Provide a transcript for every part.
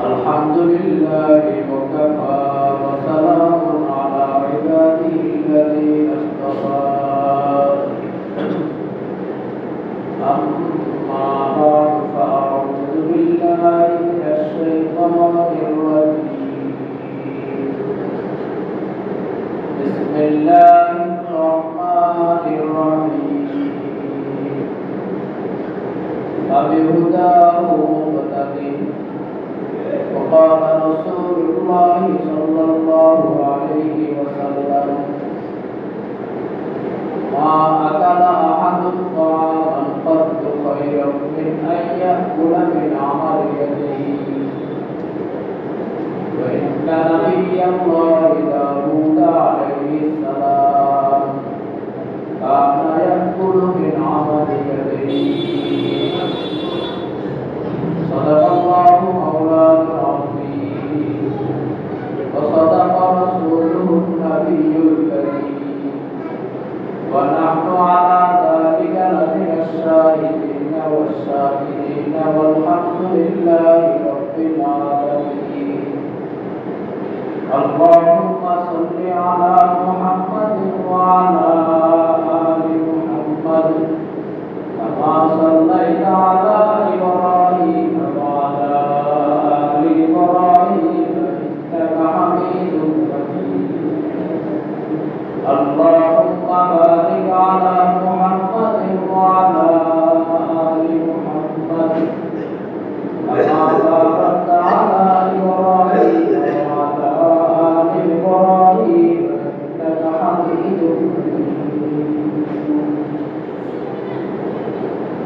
الحمد لله وكفى وسلام على عباده الذين اصطفى أما بعد فأعوذ بالله من الشيطان الرجيم بسم الله الرحمن الرحيم فبهداه مقتدٍ وقال رسول الله صلى الله عليه وسلم ما أكل أحد طعاما قط خيرا من أن يأكل من عمل يديه وإن نبي الله داود عليه السلام كان يأكل من عمل يديه صدق الله مولانا العظيم وصدق رسوله النبي الكريم ونحن على ذلك لمن الشاهدين والشاكرين والحمد لله رب العالمين اللهم صل على محمد وعلى آل محمد كما صليت على إبراهيم وعلى آل إبراهيم إنك حميد مجيد اللهم بارك على محمد وعلى آل محمد كما باركت على إبراهيم وعلى آل إبراهيم إنك حميد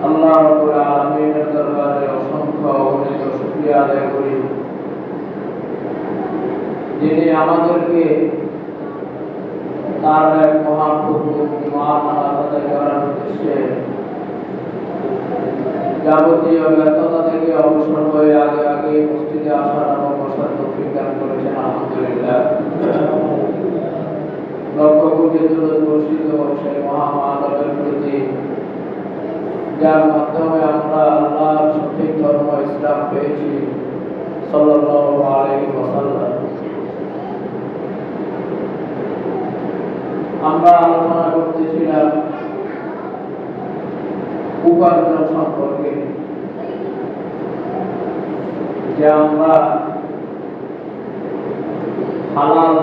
আল্লাহ রাব্বুল আলামিনের দরবারে অসংখ্য অগণিত শুকরিয়া আদায় করি যিনি আমাদেরকে তার এক মহান হুকুম মহান আদায় করার উদ্দেশ্যে যাবতীয় ব্যস্ততা থেকে অবসর হয়ে আগে আগে মসজিদে আসার এবং বসার তৌফিক দান করেছেন আলহামদুলিল্লাহ লক্ষ কোটি দরুদ বর্ষিত সেই মহামানবের প্রতি যার মাধ্যমে আমরা আল্লাহর সঠিক ধর্ম ইসলাম পেয়েছি সাল্লাল্লাহু আলাইহি ওয়াসাল্লাম। আমরা আলোচনা করতেছিলাম উপার্জন সম্পর্কে, যে আমরা হালাল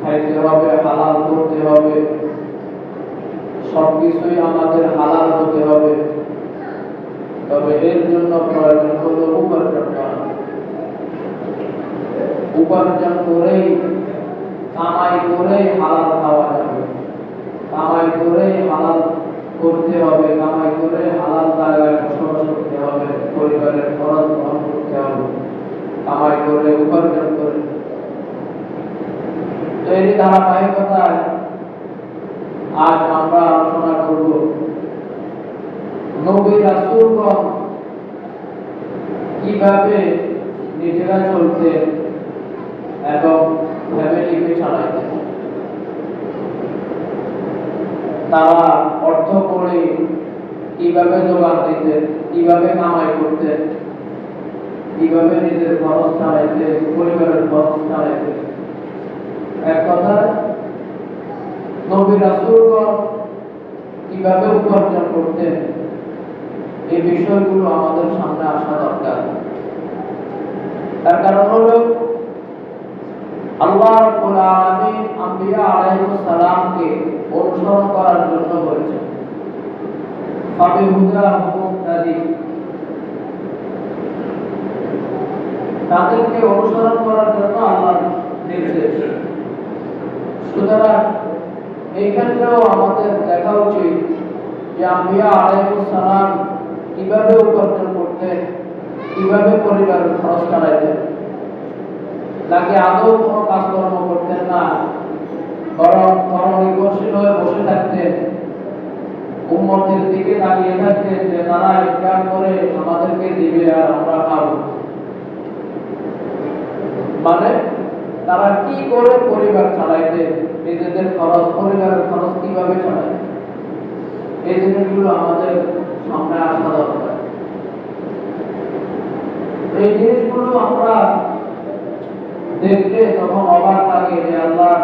খাইতে হবে, হালাল করতে হবে, সবকিছুই আমাদের হালাল হতে হবে। তবে এর জন্য প্রয়োজন হলো উপার্জন করা। উপার্জন করেই কামাই করেই হালাল খাওয়া যাবে, কামাই করেই হালাল করতে হবে, কামাই করে হালাল জায়গায় বসবাস করতে হবে, পরিবারের খরচ বহন করতে হবে, কামাই করে উপার্জন করে। তো এই ধারাবাহিকতায় আজ আমরা আলোচনা করব নবী রাসূলগণ কিভাবে নিজেরা চলতেন এবং ফ্যামিলিকে চালাতেন। তারা অর্থ করে কিভাবে জোগাড় দিতেন, কিভাবে কামাই করতেন, কিভাবে নিজের খরচ চালাইতেন, পরিবারের খরচ চালাইতেন। এক কথায় নবী রাসূলগণ কিভাবে উপার্জন করতেন, এই বিষয়গুলো আমাদের সামনে আসা দরকার। তার কারণ হলো আল্লাহ রাব্বুল আলামিন আম্বিয়া আলাইহিস সালামকে অনুসরণ করার জন্য বলেছেন, ফাবিহুদাহু মুক্তাদি, তাদেরকে অনুসরণ করার জন্য আল্লাহর নির্দেশ। সুতরাং এই ক্ষেত্রেও আমাদের দেখা উচিত যে আম্বিয়া আলাইহিস সালাম কিভাবে উপার্জন করতেন, কিভাবে পরিবারের খরচ চালাতেন। তাকে আদৌ কোনো কাজকর্ম করতেন না, বরং নির্ভরশীল হয়ে বসে থাকতেন, উম্মতের দিকে তাকিয়ে থাকতেন যে তারা ইনকাম করে আমাদেরকে দিবে আর আমরা খাবো। মানে তারা কি করে পরিবার চালাইতেন, নিজেদের খরচ, পরিবারের খরচ কিভাবে চালাইতেন, এই জিনিসগুলো আমাদের সামনে আসা দরকার। এই জিনিসগুলো আমরা দেখলে তখন অবাক লাগে যে আল্লাহ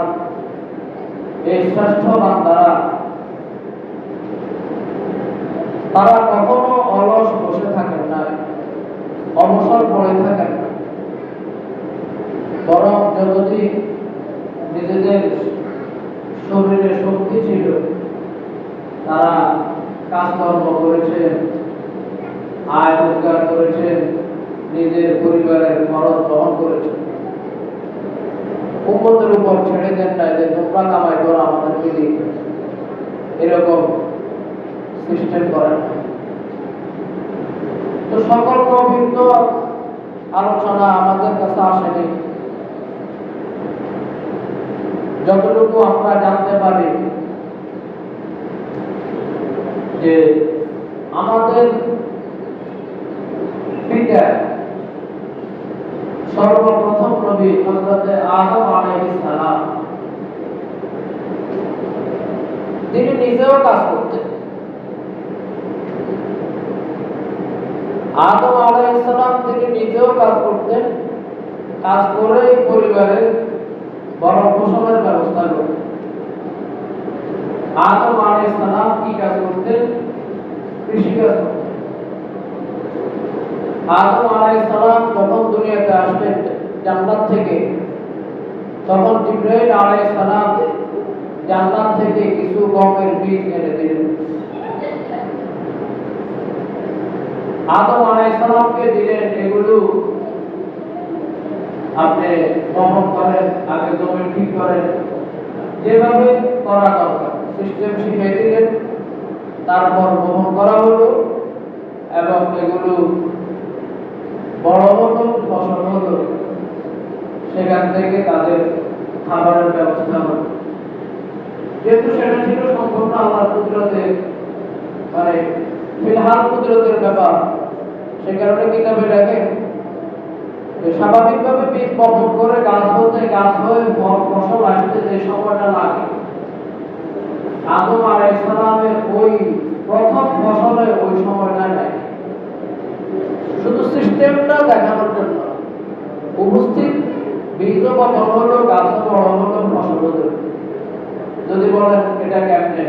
এই শ্রেষ্ঠ বান্দারা তারা কখনো অলস বসে থাকেন না, অবসর পড়ে থাকেন না, বরং যতদিন নিজেদের শরীরে শক্তি ছিল তারা কাজকর্ম করেছেন, আয় রোজগার করেছেন, নিজের পরিবারের খরচ বহন করেছেন। উম্মতের উপর ছেড়ে দেন না যে তোমরা কামাই করো আমাদেরকে দিই, এরকম সিস্টেম করেন। তো সকল নবীর তো আলোচনা আমাদের কাছে আসেনি, যতটুকু আমরা জানতে পারি যে আমাদের পিতা সর্বপ্রথম নবী হযরত আদম আলাইহিস সালাম, তিনি নিজেও কাজ করতেন। আদম আলাইহিস সালাম তিনি নিজেও কাজ করতেন, কাজ করে পরিবারের বড় পোষণের ব্যবস্থা করতেন। আদম আলাইহিস সালাম কি কাজ করতেন? কৃষি কাজ করতেন। আদম আলাইহিস সালাম যখন দুনিয়াতে আসলেন জান্নাত থেকে, তখন জিবরাইল আলাইহিস সালাম জান্নাত থেকে কিছু গমের বীজ এনে দিলেন। আদম আলাইহিস সালামকে দিলেন, এগুলো আপনি বপন করেন, আগে জমি ঠিক করেন, যেভাবে করা দরকার সিস্টেম শিখিয়ে দিলেন। তারপর বপন করা হলো এবং এগুলো বড় হলো, ফসল হলো, সেখান থেকে তাদের খাবারের ব্যবস্থা হলো। যেহেতু সেটা ছিল সম্পূর্ণ আল্লাহর কুদরতে, মানে ফিলহাল কুদরতের ব্যাপার, সে কারণে কিতাবে লেখেন যে স্বাভাবিকভাবে বীজ বপন করে গাছ হতে, গাছ হয়ে ফসল আসতে যে সময়টা লাগে, আদম আলাইহিস সালামের ওই প্রথম ফসলে ওই সময়টা নাই। শুধু সিস্টেমটা দেখানোর জন্য উপস্থিত বীজও বপন হলো, গাছও বড় হলো, ফসল হলো। যদি বলেন এটা কেমনে,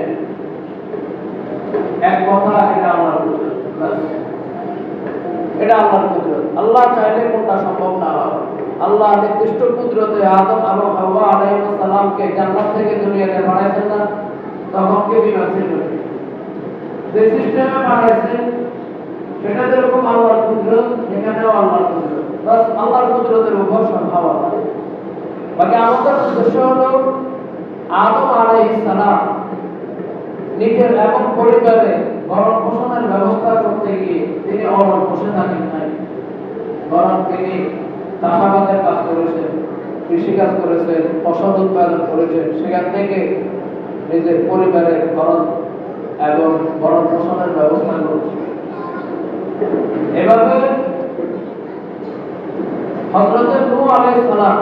এক কথা, এটা আল্লাহর কুদরত। এটা আল্লাহর কুদরত। আল্লাহ চাইলে কোনটা সম্ভব না হয়। আল্লাহ নির্দিষ্ট কুদরতে আদম এবং হাওয়া আলাইহিস সালামকে জান্নাত থেকে দুনিয়াতে পাঠাইছেন না, তখন কে বিমান ছিল? যে সিস্টেমে পাঠাইছেন সেটা যেরকম আল্লাহর কুদরত, এখানেও আল্লাহর কুদরত। বাস আল্লাহর কুদরতের উপর সব হাওয়া। বাকি আমাদের উদ্দেশ্য হলো আদম আলাইহিস সালাম নিজের এবং পরিবারে ভরণ পোষণের ব্যবস্থা করতে গিয়ে তিনি অলস বসে থাকেন নাই, বরং তিনি চাষাবাদের কাজ করেছেন, কৃষি কাজ করেছেন, ফসল উৎপাদন করেছেন, সেখান থেকে নিজের পরিবারের খরচ এবং ভরণ পোষণের ব্যবস্থা করেছেন। এভাবে হযরত নূহ আলাইহিস সালাম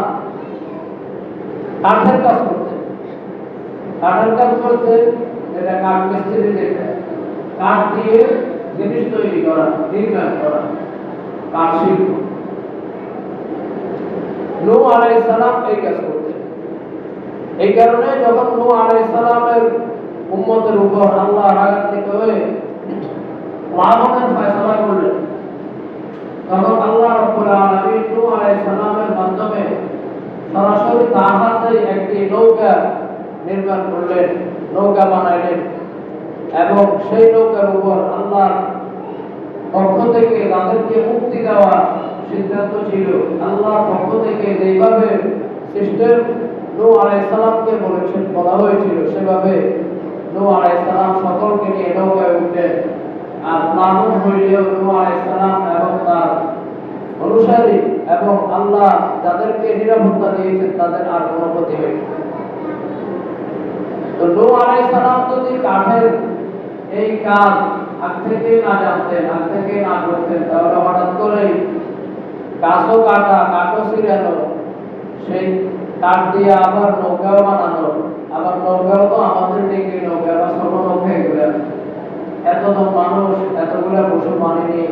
কাঠের কাজ করতেন। কাঠের কাজ করতে, যেটা কাঠ মিস্ত্রি, যেটা কাঠ দিয়ে জিনিস তৈরি করা, নির্মাণ করা, কাঠ শিল্প। নূহ আলাইহিস সালাম এই কাজ করতেন। এই কারণে যখন নূহ আলাইহিস সালামের উম্মতের উপর আল্লাহ রাগান্বিত হয়ে লাআনের ফয়সালা করলেন, তখন আল্লাহ রাব্বুল আলামিন নূহ আলাইহিস সালামের মাধ্যমে সরাসরি তার হাতে একটি নৌকা নির্মাণ করলেন, নৌকা বানাইলেন। এবং সেই নৌকার উপর আল্লাহর পক্ষ থেকে তাদেরকে মুক্তি দেওয়ার সিদ্ধান্ত ছিল। আল্লাহর পক্ষ থেকে যেভাবে সিস্টেম নূহ আলাইহিস সালামকে বলা হয়েছিল, সেভাবে নূহ আলাইহিস সালাম সকলকে নিয়ে নৌকায় উঠলেন। আর লালন হইলেও নূহ আলাইহিস সালাম এবং তার অনুসারী এবং আল্লাহ যাদেরকে নিরাপত্তা দিয়েছেন তাদের আর কোনো ক্ষতি হয়নি। তো নূহ আলাইহিস সালাম যদি কাঠের এই কাজ আগ থেকে না জানতেন, আগ থেকে না করতেন, তাহলে হঠাৎ করে গাছও কাটা, কাঠও ছিঁড়ানো, সেই কাঠ দিয়ে আবার নৌকাও বানানো, আবার নৌকাও তো আমাদের ডিঙ্গি নৌকা বা ছোট নৌকা, এগুলো এতজন মানুষ, এতগুলো পশু পানি নিয়ে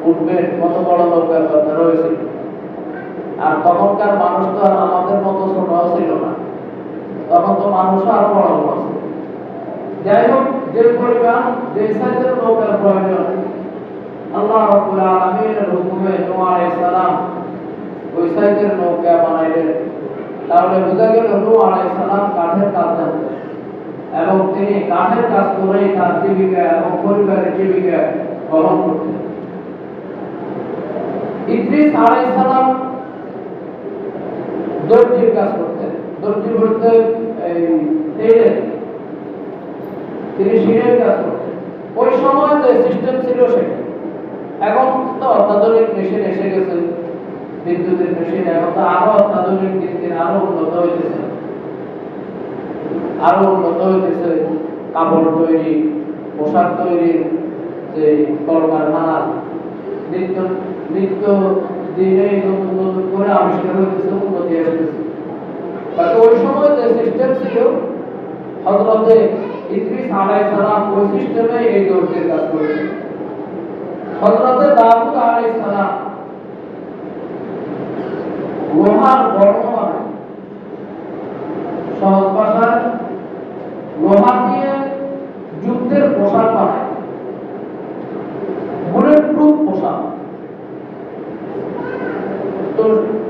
উঠবেন, কত বড় নৌকার কথা রয়েছে। আর তখনকার মানুষ তো আর আমাদের মতো ছোট ছিল না, তখন তো মানুষ আরো বড় বড় ছিল। যাই হোক, যে পরিমাণ যে সাইজের নৌকার প্রয়োজন, আল্লাহ রাব্বুল আলামিনের হুকুমে নূহ আলাইহিস সালাম ওই সাইজের নৌকা বানাইলেন। তাহলে বোঝা গেল নূহ আলাইহিস সালাম কাঠের কাজ জানতেন এবং তিনি কাঠের কাজ করেই তার জীবিকা এবং পরিবারের জীবিকা বহন করতেন। ইদ্রিস আলাইহিস সালাম দর্জির কাজ করতেন। দর্জি বলতে তিনি শিরের কাজ করতেন। ওই সময় যে সিস্টেম ছিল সেটা, এখন তো অত্যাধুনিক মেশিন এসে গেছে, বিদ্যুতের মেশিন, এখন তো আরো অত্যাধুনিক, দিন দিন আরো উন্নত হইতেছে, আরো উন্নত হইতেছে। কাপড় তৈরি, পোশাক তৈরির যে কলকারখানা, নিত্য নিত্য দিনে নতুন নতুন করে আবিষ্কার হইতেছে, উন্নতি আসতেছে। বাকি ওই সময় যে সিস্টেম ছিল, হযরতে ইদ্রিস আলাইহিস সালাম ওই সিস্টেমে এই দর্জির কাজ করেছেন। হযরতে দাউদ আলাইহিস সালাম লোহার বর্ম বানায়, সহজ ভাষায় লোহা দিয়ে যুদ্ধের পোশাক বানায়, বুলেট প্রুফ পোশাক। তো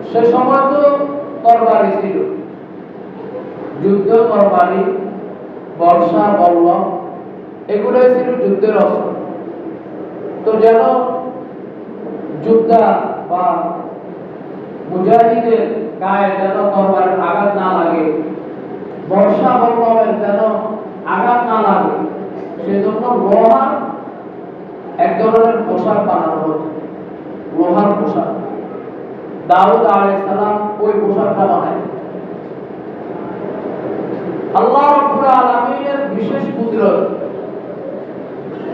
সে সময় তো তরবারি ছিল, যুদ্ধ তরবারি, বর্ষা, বল্লম, এগুলোই ছিল যুদ্ধের অস্ত্র। তো যেন যোদ্ধা বা মুজাহিদের গায়ে যেন তরবারির আঘাত না লাগে, বর্ষা বল্লমের যেন আঘাত না লাগে, সেজন্য লোহার এক ধরনের পোশাক বানানো হতো, লোহার পোশাক। দাউদ আলাইহিস সালাম ওই পোশাকটা বানায়। আল্লাহ রাব্বুল আলামিনের বিশেষ কুদরত,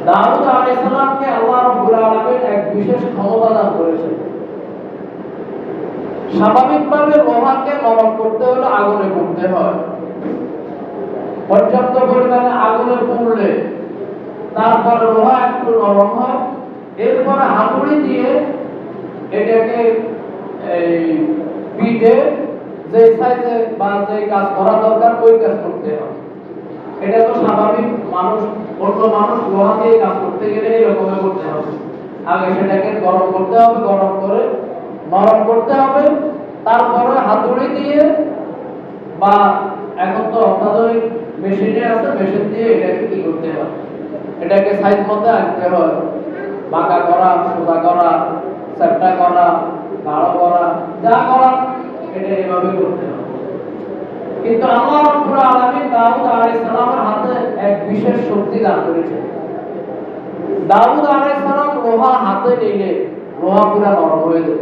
দাউদ আলাইহিস সালামকে আল্লাহ রাব্বুল আলামিন এক বিশেষ ক্ষমতা দান করেছেন। স্বাভাবিকভাবে লোহাকে নরম করতে হলে আগুনে পুড়তে হয়, পর্যাপ্ত পরিমাণে আগুনে পুড়লে তারপরে লোহা একটু নরম হয়, এরপরে হাতুড়ি দিয়ে এটাকে এই পিটে যে সাইজে বা যে কাজ করা দরকার ওই কাজ করতে হয়। এটা তো স্বাভাবিক, মানুষ অন্য মানুষ লোহা দিয়ে কাজ করতে গেলে এরকম করতে হবে। আগে সেটাকে গরম করতে হবে, গরম করে নরম করতে হবে, তারপরে হাতুড়ি দিয়ে বা এখন তো অত্যাধুনিক মেশিনে আছে, মেশিন দিয়ে এটাকে কি করতে হয়, এটাকে সাইজ মতো আনতে হয়। বাঁকা করা, সোজা করা, চ্যাপ্টা করা, গাঢ় করা, যা করা এটা এভাবে করতে হয়। কিন্তু আল্লাহ রাব্বুল আলামিন দাউদ আলাইহিস সালামের হাতে এক বিশেষ শক্তি দান করেছেন। দাউদ আলাইহিস সালাম লোহা হাতে নিলে লোহা পুরো নরম হয়ে যেত।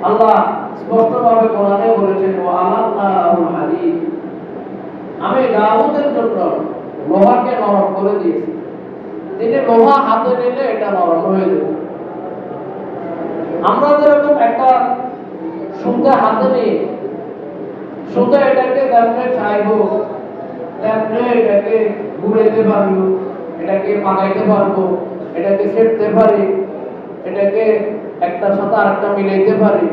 আল্লাহ স্পষ্টভাবে কোরআনে বলেছেন, ওয়া আলানাহুল হাদীদ, আমি দাউদের জন্য লোহাকে নরম করে দিয়েছি। তিনি লোহা হাতে নিলে এটা নরম হয়ে যেত। আমরা যেরকম একটা সুতা হাতে নিয়ে সুতা এটাকে যেমন চাইবো তেমনি এটাকে ঘুরাইতে পারবো, এটাকে পাকাইতে পারবো, এটাকে ছেড়তে পারি, এটাকে একটার সাথে আরেকটা মিলাইতে পারি।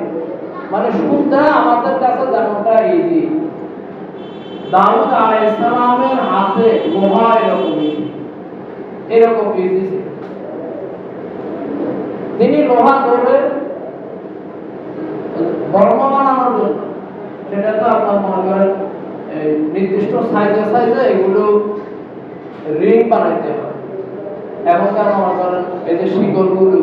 মানে সুতা আমাদের কাছে যেমনটা ইজি, দাউদ আলাইহিস সালামের হাতে লোহা এরকম ইজি ছিল। তিনি লোহা ধরে বর্ম বানানোর জন্য, সেটা তো আপনার মনে করেন নির্দিষ্ট সাইজে এগুলো রিং বানাইতে হয়। এখনকার মনে করেন এই যে শিকলগুলো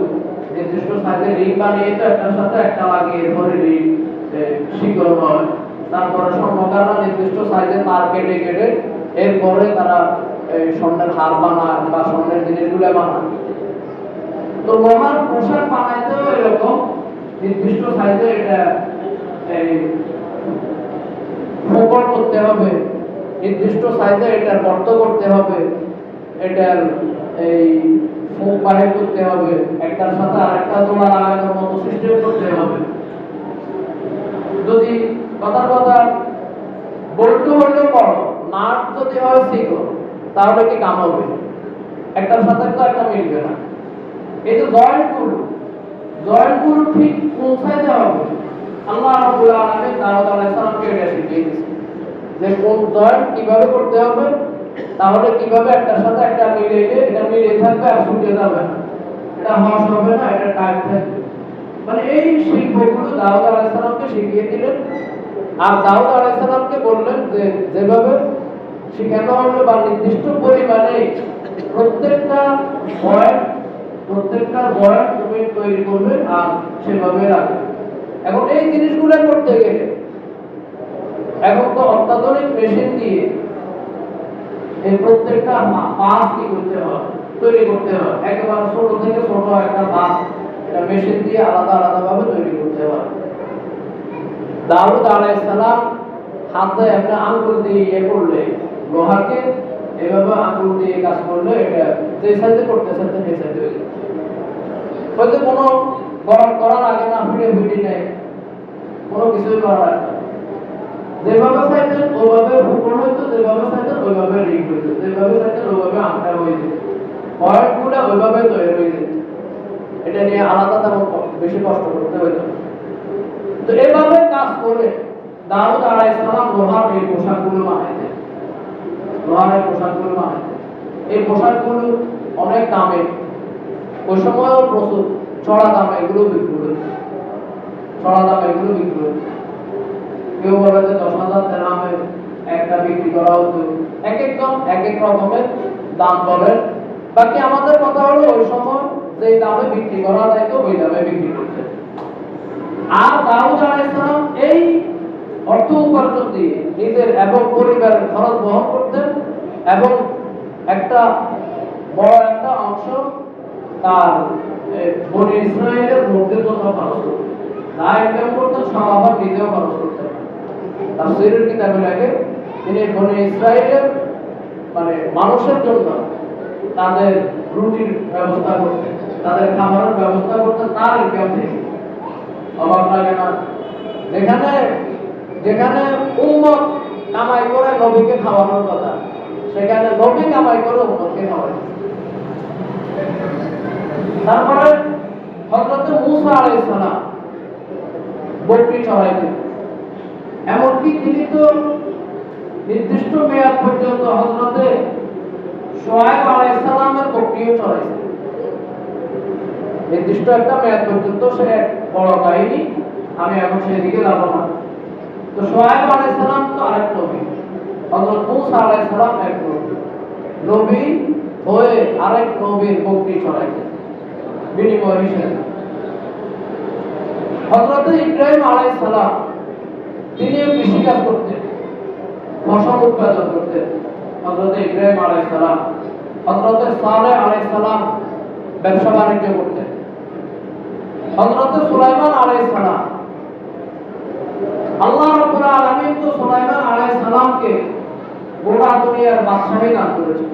নির্দিষ্ট সাইজে রিং বানিয়ে তো একটার সাথে একটা লাগিয়ে এরপরে রিং শিকল হয়। তারপরে স্বর্ণকাররা নির্দিষ্ট সাইজে তার কেটে কেটে এরপরে তারা স্বর্ণের হার বানায় বা স্বর্ণের জিনিসগুলো বানায়। তো লোহার পোশাক বানাইতেও এরকম নির্দিষ্ট সাইজে এটা ফোকর করতে হবে, নির্দিষ্ট সাইজে এটার গর্ত করতে হবে, এটার ফুক বাহির করতে হবে, একটার সাথে আরেকটা জোড়া লাগানোর মতো সিস্টেম করতে হবে। যদি কথার কথা বল্টু হলে বড়, নাট যদি হয় শিখো, তাহলে কি কাম হবে? একটার সাথে তো একটা মিলবে না। এই যে জয়েন্টগুলো ঠিক পৌঁছাইতে হবে। আল্লাহ রাব্বুল আলামিন দাউদ আলাইহিস সালামকে এটা শিখিয়ে দিয়েছেন যে কোন জয়েন্ট কিভাবে করতে হবে, তাহলে কিভাবে একটার সাথে একটা মিলিয়ে এটা মিলিয়ে থাকবে আর ছুটে যাবে না, এটা হস হবে না, এটা টাইট থাকবে। মানে এই শিল্পগুলো দাউদ আলাইহিস সালামকে শিখিয়ে দিলেন। আর দাউদ আলাইহিস সালামকে বললেন যে যেভাবে শিখানো হলো বা নির্দিষ্ট পরিমাণে প্রত্যেকটা পয়েন্ট তুমি তৈরি করবে আর সেভাবে রাখবে। এখন এই জিনিসগুলো করতে গেলে এখন তো অত্যাধুনিক মেশিন দিয়ে এই প্রত্যেকটা পাস কি করতে হয়, তৈরি করতে হয়। একেবারে ছোট থেকে ছোট একটা পাস এটা মেশিন দিয়ে আলাদা ভাবে তৈরি করতে হয়। দাউদ আলাইহিস সালাম হাতে একটা আঙ্গুল দিয়ে করলে লোহাকে এভাবে আঙ্গুল দিয়ে কাজ করলে এটা যে সাইজে করতে চাইতে সেই সাইজে হয়ে যায়। হয়তো কোনো গরম করার আগে না ফিটে নেই, কোনো কিছুই করার আগে যেভাবে চাইতেন ওইভাবে ফুকন হইতো, যেভাবে চাইতেন ওইভাবে রিং হইতো, যেভাবে চাইতেন ওইভাবে আংটা হয়ে যেত, পয়েন্টগুলো ওইভাবে তৈরি হয়ে যেত। এটা নিয়ে আলাদা তেমন বেশি কষ্ট করতে হইতো। তো এভাবে কাজ করে দাউদ আলাইহিস সালাম লোহার এই পোশাকগুলো বানাইতেন। এই পোশাকগুলো অনেক দামে, ওই সময়ও প্রচুর চড়া দামে এগুলো বিক্রি হতো। কেউ বলে যে 10,000 দিরহামে একটা বিক্রি করা হতো। এক একজন এক এক রকমের দাম বলে। বাকি আমাদের কথা হলো ওই সময় যে দামে বিক্রি করা যাইতো ওই দামে বিক্রি করতে। আর দাউদ আলাইহিস সালাম এই অর্থ উপার্জন দিয়ে নিজের এবং পরিবারের খরচ বহন করতেন এবং একটা বড় একটা অংশ তার বনি ইসরায়েলের লোকদের জন্য খরচ করতেন। না ইনকাম করতেন, সব আবার নিজেও খরচ করতেন। তাফসীরের কিতাবে লাগে তিনি বনি ইসরায়েলের মানে মানুষের জন্য তাদের রুটির ব্যবস্থা করতেন, তাদের খাবারের ব্যবস্থা করতেন তার ইনকাম থেকে। অবাক লাগে না? যেখানে উম্মত কামাই করে নবীকে খাওয়ানোর কথা, সেখানে নবী কামাই করে উম্মতকে খাওয়ায়। তারপরে হযরত মূসা আলাইহিস সালাম বকরি চড়াইতেন। এমনকি তিনি তো নির্দিষ্ট মেয়াদ পর্যন্ত হযরত শুআয়ব আলাইহিস সালামের বকরিও চড়াইছেন। নির্দিষ্ট একটা মেয়াদ পর্যন্ত সে এক বড় কাহিনী, আমি এখন সেদিকে যাব না। তো শুআয়ব আলাইহিস সালাম তো আরেক নবী, হযরত মূসা আলাইহিস সালাম এক নবী হয়ে আরেক নবীর বকরি চড়াইতেন বিনিময় হিসেবে। হযরত ইব্রাহিম আলাইহিস সালাম তিনি কৃষিকাজ করতেন, ফসল উৎপাদন করতেন। হযরত ইব্রাহিম আলাইহিস সালাম, হযরত সালেহ আলাইহিস সালাম ব্যবসা বাণিজ্য করতেন। হযরত সুলাইমান আলাইহিস সালাম, আল্লাহ রাব্বুল আলামিন তো সুলাইমান আলাইহিস সালামকে গোটা দুনিয়ার বাদশাহী দান করেছেন।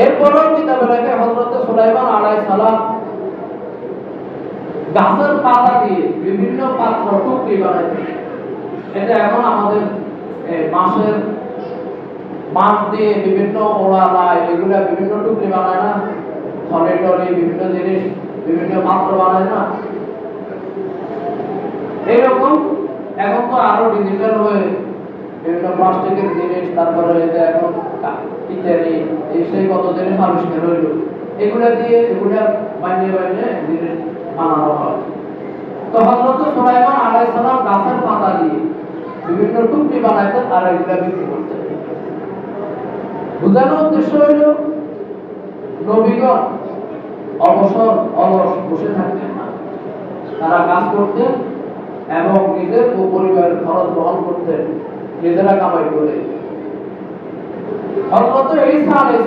এরপরেও কিতাবে লেখা হযরত সুলাইমান আলাইহিস সালাম গাছের পাতা দিয়ে বিভিন্ন পাত্র টুকরি বানাইতেন। এটা এখন আমাদের বাঁশ দিয়ে বিভিন্ন ওড়ালাই এগুলা বিভিন্ন টুকরি বানায় না, থলে টলে বিভিন্ন জিনিস বিভিন্ন পাত্র বানায় না, এইরকম এখন তো আরো ডিজিটাল হয়ে বিভিন্ন প্লাস্টিকের জিনিস, তারপরে এই যে এখন ইত্যাদি এই সেই কত জিনিস আবিষ্কার হইল, এগুলা বানিয়ে জিনিস বানানো হয়। তো হযরত সুলাইমান আলাইহিস সালাম গাছের পাতা দিয়ে বিভিন্ন টুকরি বানাইতেন আর এগুলা বিক্রি করতেন। বোঝানোর উদ্দেশ্য হইল নবীগণ অলস বসে থাকতেন না, তারা কাজ করতেন এবং নিজের ও পরিবারের খরচ বহন করতেন নিজেরা কামাই করে। হযরত ঈসা আলাইহিস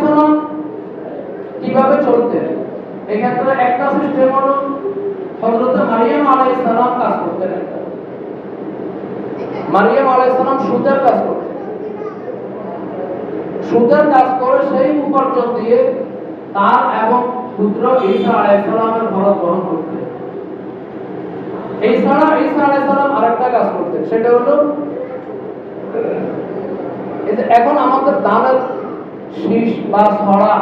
সালাম কিভাবে চলতেন? এক্ষেত্রে একটা সিস্টেম হলো হযরত মারিয়াম আলাইহিস সালাম কাজ করতেন। মারিয়াম আলাইহিস সালাম সুদের কাজ করতেন। সুদের কাজ করে সেই উপার্জন দিয়ে তার এবং পুত্র ঈসা আলাইহিস সালামের খরচ বহন করতেন। এছাড়া ঈসা আলাইহিস সালাম আরেকটা কাজ করতেন, সেটা হলো এখন আমাদের ধানের শীষ বা ছড়া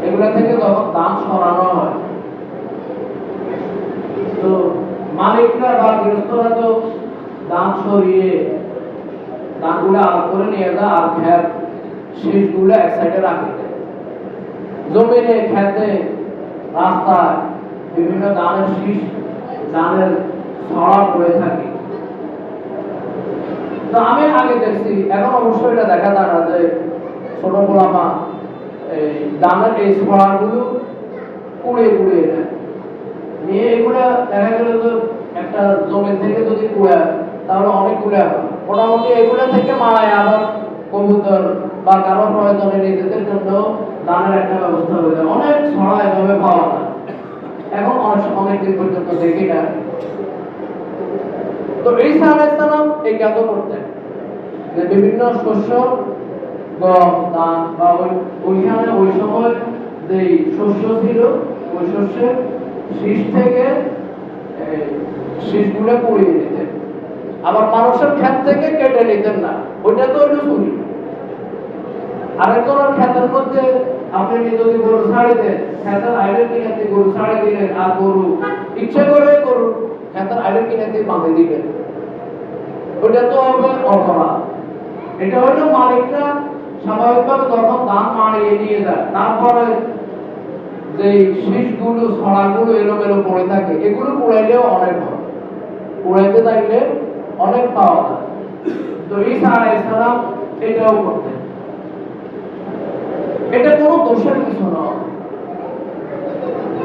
এগুলা থেকে যখন ধান সরানো হয়, তো মালিকরা বা গৃহস্থরা তো ধান সরিয়ে ধানগুলো আলাদা করে নিয়ে যায় আর ক্ষেত শীষগুলো এক সাইডে রাখে দেয়। জমিনে, খেতে, রাস্তায় বিভিন্ন ধানের শীষ, ধানের ছড়া পড়ে থাকে। তো আমি আগে দেখছি, এখন অবশ্যই এটা দেখা যায় না, যে ছোট পোলাপা এই ধানের এই ছড়াগুলো কুড়িয়ে কুড়িয়ে নেয়, নিয়ে এগুলা দেখা গেল যে একটা জমি থেকে যদি কুড়ায় তাহলে অনেকগুলো হয়। মোটামুটি এগুলো থেকে মারায় আবার কবুতর বা কারো প্রয়োজনে নিজেদের জন্য দানের একটা ব্যবস্থা হয়ে যায়। অনেক ছড়া এভাবে পাওয়া যায়, এখন অনেকদিন পর্যন্ত দেখি না। তো ঈসা আলাইহিস সালাম এই কাজ করতেন, যে বিভিন্ন শস্য, গম, ধান বা ওইখানে ওই সময় যে শস্য ছিল ওই শস্যের শীষ থেকে শীষগুলো পুড়িয়ে দিতেন। আবার মানুষের ক্ষেত থেকে কেটে নিতেন না, ওইটা তো হইল চুরি। আরেকজনের ক্ষেতের মধ্যে আপনি যদি গরু ছাড়ি দেন, ক্ষেতের আইডের কিনাতে গরু ছাড়ি দিলেন, আর গরু ইচ্ছে করে গরু ক্ষেতের আইডের কিনাতে বাঁধে দিলেন, ওইটা তো হবে অপরাধ। এটা হলো মালিকরা স্বাভাবিকভাবে যখন ধান মারিয়ে নিয়ে যায়, তারপরে যে শীষগুলো, ছড়াগুলো এলোমেলো পড়ে থাকে, এগুলো কুড়াইলেও অনেক হয়, কুড়াইতে চাইলে অনেক পাওয়া যায়। তো ঈসা আলাইহিস সালাম এটাও করতেন। এটা কোনো দোষের কিছু নয়,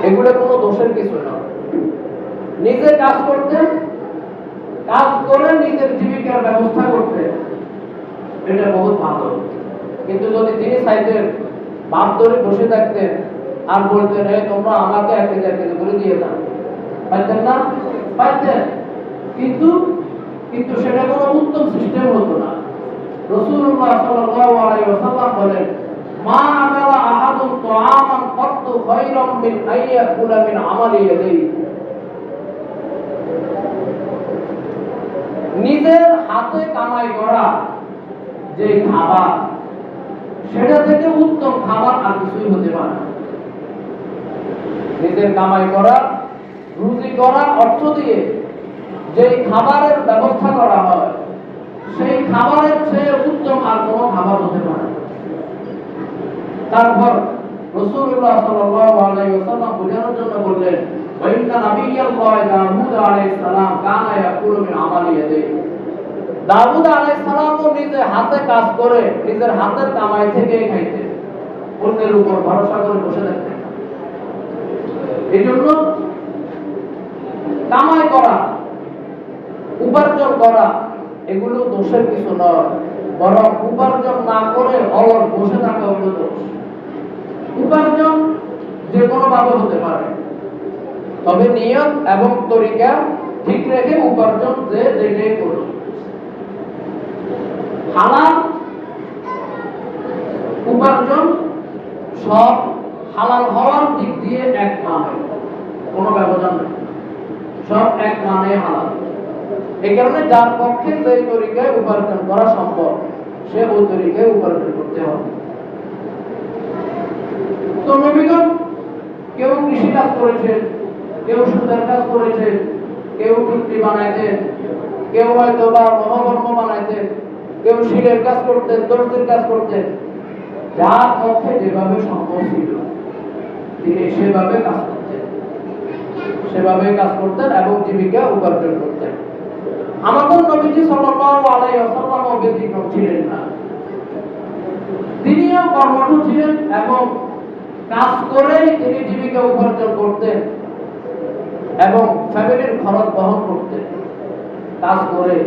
এগুলো কোনো দোষের কিছু নয়। নিজে কাজ করতেন, কাজ করে নিজের জীবিকার ব্যবস্থা করতেন, এটা বহুত ভালো। কিন্তু যদি তিনি চাইতেন বাপ ধরে বসে থাকতেন আর বলতেন তোমরা আমাকে 1,000 কেজি করে দিয়ে দাও, পাইতেন না? পাইতেন, কিন্তু কিন্তু সেটা কোনো উত্তম সিস্টেম হতো না। রাসূলুল্লাহ সাল্লাল্লাহু আলাইহি ওয়াসাল্লাম বলেন, মা আকালা আহাদুন তাআমান কাত্তু খায়রাম মিন আইয়াকুলা মিন আমালি ইয়াদিহি। নিজের হাতে কামাই করা যে খাবার, সেটা থেকে উত্তম খাবার আর কিছুই হতে পারে না। নিজের কামাই করা, রুজি করা অর্থ দিয়ে যে খাবারের ব্যবস্থা করা হয়, সেই খাবারের চেয়ে উত্তম আর কোনো খাবার হতে পারে না। তারপর রাসূলুল্লাহ সাল্লাল্লাহু আলাইহি ওয়াসাল্লাম বোঝানোর জন্য বললেন, ওয়া ইন্না নাবিয়্যাল্লাহি দাউদ আলাইহিস সালাম কানা ইয়াকুলু মিন আমালি ইয়াদিহি। দাউদ আলাইহিস সালামও নিজে হাতে কাজ করে নিজের হাতের কামাই থেকে খাইতেন, অন্যের উপর ভরসা করে বসে থাকতেন। এজন্য কামাই করা, উপার্জন করা এগুলো দোষের কিছু নয়, বরং উপার্জন না করে অলস বসে থাকা হলো দোষ। উপার্জন যে কোনো ভাবে হতে পারে, তবে নিয়ত এবং তরিকা ঠিক রেখে উপার্জন যে যেটাই করুন। হালাল উপার্জন সব হালাল হওয়ার দিক দিয়ে এক মানে, কোনো ব্যবধান নেই, সব এক মানে হালাল। এই কারণে যার পক্ষে যে তরিকায় উপার্জন করা সম্ভব, সে ওই তরিকায় উপার্জন করতে হবে। তো নবীগণ কেউ কৃষি কাজ করেছেন, কেউ সুতার কাজ করেছেন, কেউ টুকরি বানাইতেন, কেউ হয়তো বা মহাকর্ম বানাইতেন, কেউ শিলের কাজ করতেন, দর্জির কাজ করতেন। যার পক্ষে যেভাবে সম্ভব ছিল তিনি সেভাবে কাজ করতেন, সেভাবে কাজ করতেন এবং জীবিকা উপার্জন করতেন। আমাদের নবীজি সাল্লাল্লাহু আলাইহি ওয়াসাল্লাম ব্যতিক্রম ছিলেন না, তিনিও কর্মঠ ছিলেন এবং কাজ করেই তিনি জীবিকা উপার্জন করতেন এবং ফ্যামিলির খরচ বহন করতেন কাজ করে।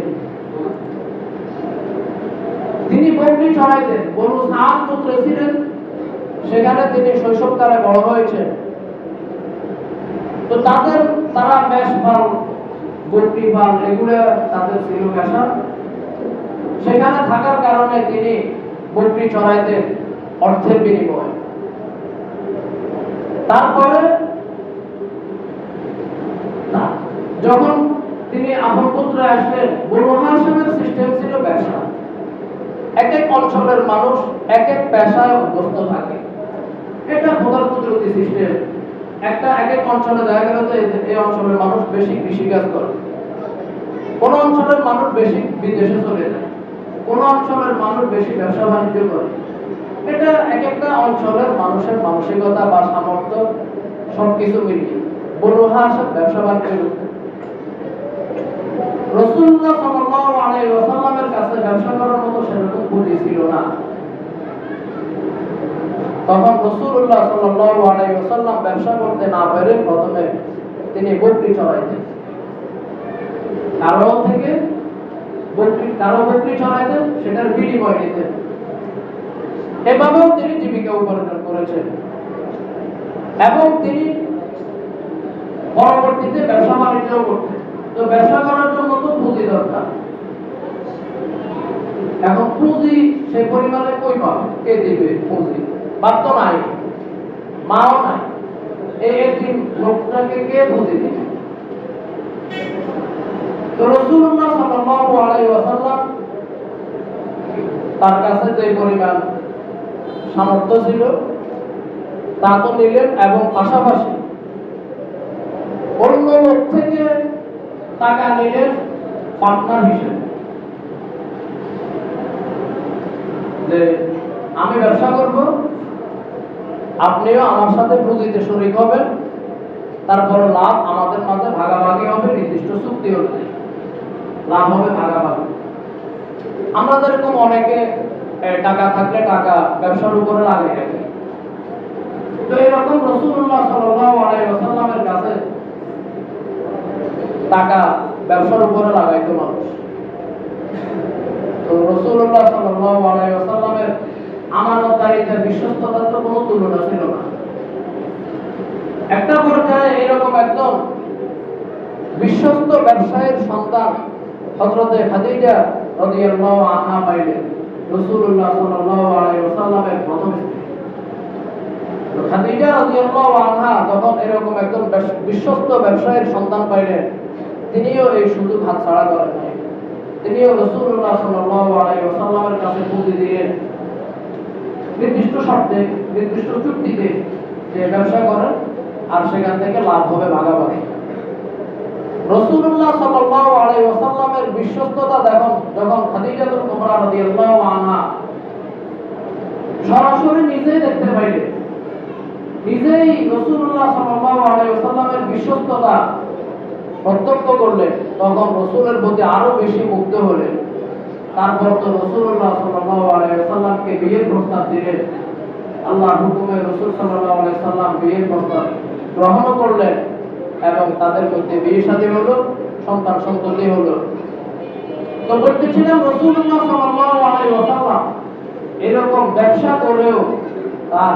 তিনি বকরি চড়াইতেন, বনু সাদ পুত্র ছিলেন, সেখানে তিনি শৈশবকালে বড় হয়েছেন। তো তারা মেষপাল, বকরি পাল এগুলো তাদের ছিল পেশা। সেখানে থাকার কারণে তিনি বকরি চড়াইতেন অর্থের বিনিময়ে। তারপরে যখন তিনি আপন পুত্র আসলেন, বনু হাশিমের সিস্টেম ছিল ব্যবসা। এক এক অঞ্চলের মানুষ এক এক পেশায় অভ্যস্ত থাকে। এটা খোদার কুদরতি সিস্টেম। এক এক অঞ্চলে দেখা গেল যে এই অঞ্চলের মানুষ বেশি কৃষিকাজ করে, কোন অঞ্চলের মানুষ বেশি বিদেশে চলে যায়, কোন অঞ্চলের মানুষ বেশি ব্যবসা বাণিজ্য করে। এটা এক একটা অঞ্চলের মানুষের মানসিকতা বা সামর্থ্য সবকিছু মিলিয়ে বনু হাশিম ব্যবসা বাণিজ্য করতে। রাসূলুল্লাহ সাল্লাল্লাহু আলাইহি ওয়াসাল্লামের কাছে ব্যবসা করার মতো সেরকম পুঁজি ছিল না। তখন রাসূলুল্লাহ সাল্লাল্লাহু আলাইহি ওয়াসাল্লাম ব্যবসা করতে না পেরে প্রথমে তিনি বকরি চড়াইতেন, কারো বকরি চড়াইতেন, সেটার বিনিময় নিতেন। এভাবেও তিনি জীবিকা উপার্জন করেছেন এবং তিনি পরবর্তীতে ব্যবসা বাণিজ্য করতেন। তো ব্যবসা করার জন্য তো পুঁজি দরকার। এখন পুঁজি সেই পরিমাণে কই পাবে, কে দিবে পুঁজি? বাপ তো নাই, মাও নাই, এই লোকটাকে কে পুঁজি দিবে? তো রাসূলুল্লাহ সাল্লাল্লাহু আলাইহি ওয়াসাল্লাম তার কাছে যে পরিমাণ সামর্থ্য ছিল তা তো নিলেন এবং পাশাপাশি অন্য লোক থেকে টাকা নিলেন পার্টনার হিসেবে, যে আমি ব্যবসা করব, আপনিও আমার সাথে পুঁজিতে শরীক হবেন, তারপর লাভ আমাদের মাঝে ভাগাভাগি হবে, নির্দিষ্ট চুক্তি অনুযায়ী লাভ হবে ভাগাভাগি। আমরা যেরকম অনেকে টাকা থাকলে টাকা ব্যবসার উপরে লাগিয়ে রাখি, তো এরকম রাসূলুল্লাহ সাল্লাল্লাহু আলাইহি ওয়াসাল্লামের কাছে টাকা ব্যবসার উপরে লাগাইতো মানুষ। তো রাসূলুল্লাহ সাল্লাল্লাহু আলাইহি ওয়াসাল্লামের আমানতদারিতার বিশ্বস্ততার তো কোনো তুলনা ছিল না। একটা পর্যায়ে এরকম একজন বিশ্বস্ত ব্যবসায়ীর সন্তান হযরতে খাদিজা রাদিয়াল্লাহু আনহা পাইলেন, রাসূলুল্লাহ সাল্লাল্লাহু আলাইহি ওয়াসাল্লামের প্রথম স্ত্রী। তো খাদিজা রাদিয়াল্লাহু আনহা যখন এরকম একজন বিশ্বস্ত ব্যবসায়ীর সন্তান পাইলেন, তিনিও এই সুযোগ হাতছাড়া করেন নাই। তিনিও রাসূলুল্লাহ সাল্লাল্লাহু আলাইহি ওয়াসাল্লামের কাছে পুঁজি দিলেন নির্দিষ্ট শর্তে, নির্দিষ্ট চুক্তিতে, যে ব্যবসা করেন আর সেখান থেকে লাভ হবে ভাগাভাগি। রাসূলুল্লাহ সাল্লাল্লাহু আলাইহি ওয়াসাল্লামের বিশ্বস্ততা দেখুন, যখন খাদিজাতুল কুবরা রাদিয়াল্লাহু আনহা সরাসরি নিজেই দেখতে পাইলেন, নিজেই রাসূলুল্লাহ সাল্লাল্লাহু আলাইহি ওয়াসাল্লামের বিশ্বস্ততা প্রত্যক্ষ করলেন, তখন রাসূলের প্রতি আরো বেশি মুগ্ধ হলেন। তারপর তো রাসূলুল্লাহ সাল্লাল্লাহু আলাইহি ওয়াসাল্লামকে বিয়ের প্রস্তাব দিলেন। আল্লাহর হুকুমে রাসূল সাল্লাল্লাহু আলাইহি ওয়াসাল্লাম বিয়ের প্রস্তাব গ্রহণ করলেন এবং তাদের মধ্যে বিয়ে শাদী হলো, সন্তান সন্ততি হলো। তো বলতেছিলাম রাসূলুল্লাহ সাল্লাল্লাহু আলাইহি ওয়াসাল্লাম এরকম ব্যবসা করেও তার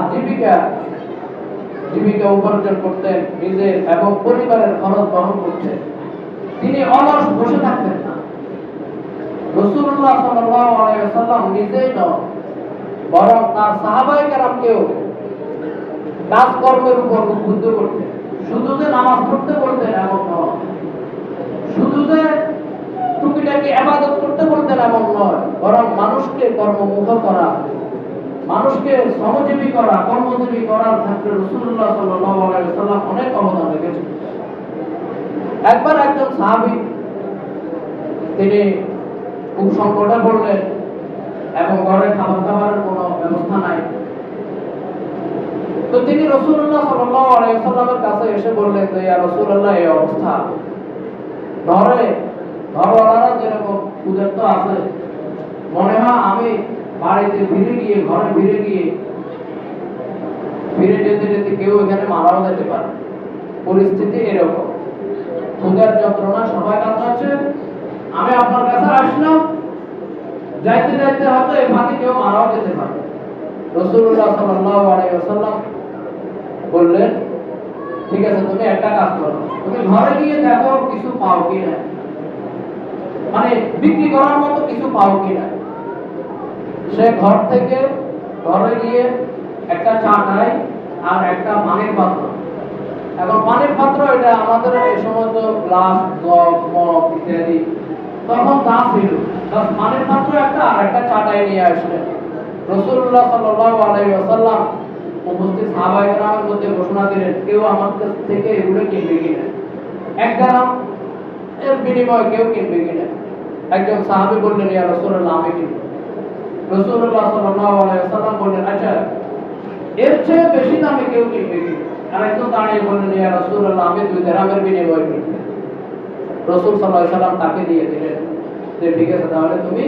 জীবিকা উপার্জন করতেন, নিজের এবং পরিবারের খরচ বহন করতেন। তিনি অলস বসে থাকতেন না। রাসূলুল্লাহ সাল্লাল্লাহু আলাইহি ওয়াসাল্লাম নিজেই নয়, বরং তার সাহাবায়ে কেরামকেও কাজকর্মের উপর উদ্বুদ্ধ করতেন। শুধু যে নামাজ পড়তে বলতেন এমন নয়, শুধু যে টুকিটাকি ইবাদত করতে বলতেন এমন নয়, বরং মানুষকে কর্মমুখ করা, মানুষকে শ্রমজীবী করা, কর্মজীবী করার ক্ষেত্রে রাসূলুল্লাহ সাল্লাল্লাহু আলাইহি ওয়াসাল্লাম অনেক অবদান রেখেছেন। একবার একজন সাহাবী তিনি খুব সংকটে পড়লেন এবং ঘরে খাবারের কোনো ব্যবস্থা নাই। তো তিনি রাসূলুল্লাহ সাল্লাল্লাহু আলাইহি ওয়াসাল্লামের কাছে এসে বললেন যে ইয়া রাসূলুল্লাহ, এই অবস্থা, ঘরওয়ালারা যেরকম ক্ষুধার্ত আছে, মনে হয় আমি বাড়িতে ঘরে ফিরে যেতে যেতে কেউ এখানে মারাও যেতে পারে। পরিস্থিতি এরকম, ক্ষুধার যন্ত্রণা সবাই কাতরাচ্ছে, আমি আপনার কাছে আসলাম, যাইতে যাইতে হয়তো এই ফাঁকে কেউ মারাও যেতে পারে। রাসূলুল্লাহ সাল্লাল্লাহু আলাইহি ওয়াসাল্লাম বললেন, ঠিক আছে, তুমি একটা কাজ করো, তুমি ঘরে গিয়ে দেখো কিছু পাও কিনা, মানে বিক্রি করার মতো কিছু পাও কিনা। সে ঘরে গিয়ে একটা চাটাই আর একটা পানির পাত্র, এখন পানির পাত্র এটা আমাদের এই সমস্ত গ্লাস, জগ, মগ ইত্যাদি, তখন যা ছিল, বাস পানির পাত্র একটা আর একটা চাটাই নিয়ে আসলেন। রাসূলুল্লাহ সাল্লাল্লাহু আলাইহি ওয়াসাল্লাম উপস্থিত সাহাবায়ে কেরামের মধ্যে ঘোষণা দিলেন, কেউ আমার কাছ থেকে এগুলো কিনবে কিনা, এক দিরহাম এর বিনিময়ে কেউ কিনবে কিনা। একজন সাহাবী বললেন, ইয়া রাসূলুল্লাহ, আমি কিনব। রাসূলুল্লাহ সাল্লাল্লাহু আলাইহি ওয়াসাল্লাম বললেন, আচ্ছা এর চেয়ে বেশি দামে কেউ কিনবে কিনা। আরেকজন দাঁড়িয়ে বললেন, ইয়া রাসূলুল্লাহ, আমি 2 দিরহামের বিনিময়ে কিনব। রাসূল সাল্লাল্লাহু আলাইহি ওয়াসাল্লাম তাকে দিয়ে দিলেন যে ঠিক আছে, তাহলে তুমি